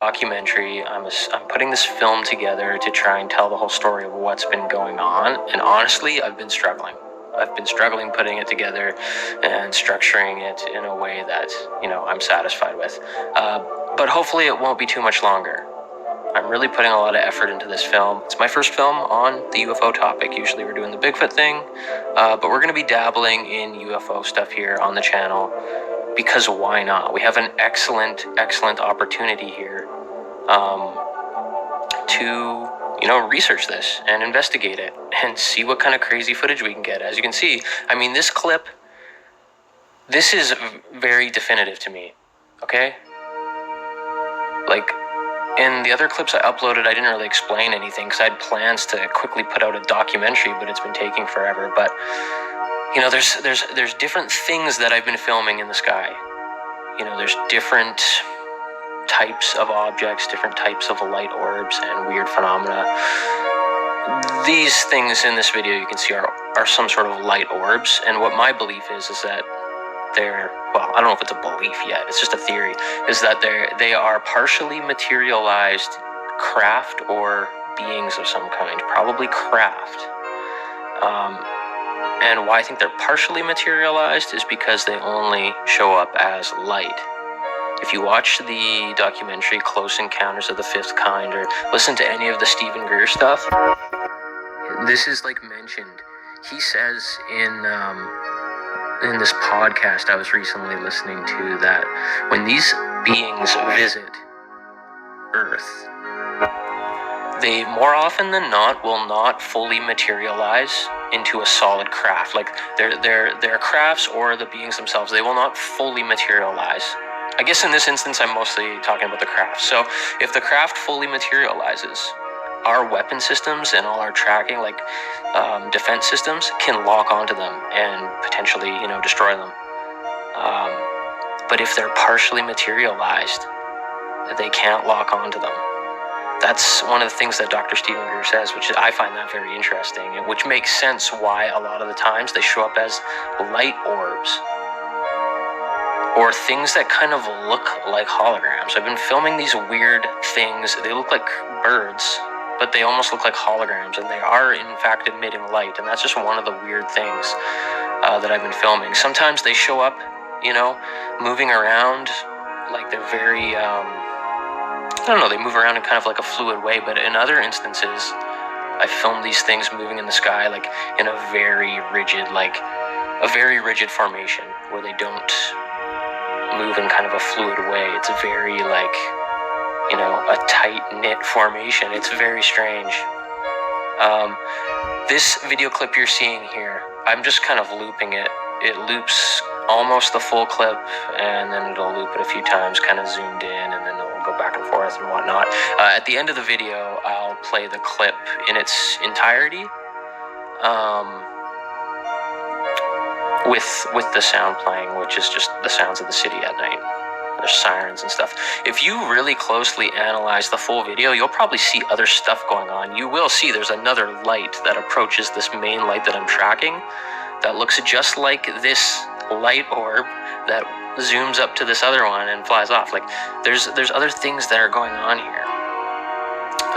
documentary. I'm putting this film together to try and tell the whole story of what's been going on. And honestly, I've been struggling. I've been struggling putting it together and structuring it in a way that, I'm satisfied with. But hopefully it won't be too much longer. I'm really putting a lot of effort into this film. It's my first film on the UFO topic. Usually we're doing the Bigfoot thing, but we're going to be dabbling in UFO stuff here on the channel because why not? We have an excellent opportunity here to research this and investigate it and see what kind of crazy footage we can get. As you can see, this clip, this is very definitive to me, okay? Like, in the other clips I uploaded, I didn't really explain anything because I had plans to quickly put out a documentary, but it's been taking forever. But, there's different things that I've been filming in the sky. There's different types of objects, different types of light orbs and weird phenomena. These things in this video you can see are some sort of light orbs, and what my belief is that they're, well, I don't know if it's a belief yet, it's just a theory, is that they are partially materialized craft or beings of some kind, probably craft. And why I think they're partially materialized is because they only show up as light. If you watch the documentary Close Encounters of the Fifth Kind or listen to any of the Stephen Greer stuff, this is mentioned. He says in this podcast I was recently listening to that when these beings visit Earth, they more often than not will not fully materialize into a solid craft. Like their crafts or the beings themselves, they will not fully materialize. I guess in this instance, I'm mostly talking about the craft. So if the craft fully materializes, our weapon systems and all our tracking, defense systems, can lock onto them and potentially, destroy them. But if they're partially materialized, they can't lock onto them. That's one of the things that Dr. Stephen Greer says, which I find that very interesting, and which makes sense why a lot of the times they show up as light orbs or things that kind of look like holograms. I've been filming these weird things. They look like birds, but they almost look like holograms, and they are in fact emitting light, and that's just one of the weird things that I've been filming. Sometimes they show up, moving around like they're very they move around in kind of like a fluid way, but in other instances I filmed these things moving in the sky in a very rigid formation where they don't move in kind of a fluid way. It's very a tight-knit formation. It's very strange. This video clip you're seeing here, I'm just kind of looping it. It loops almost the full clip, and then it'll loop it a few times, kind of zoomed in, and then it'll go back and forth and whatnot. At the end of the video, I'll play the clip in its entirety, with the sound playing, which is just the sounds of the city at night. There's sirens and stuff. If you really closely analyze the full video, you'll probably see other stuff going on. You will see there's another light that approaches this main light that I'm tracking that looks just like this light orb that zooms up to this other one and flies off. There's other things that are going on here.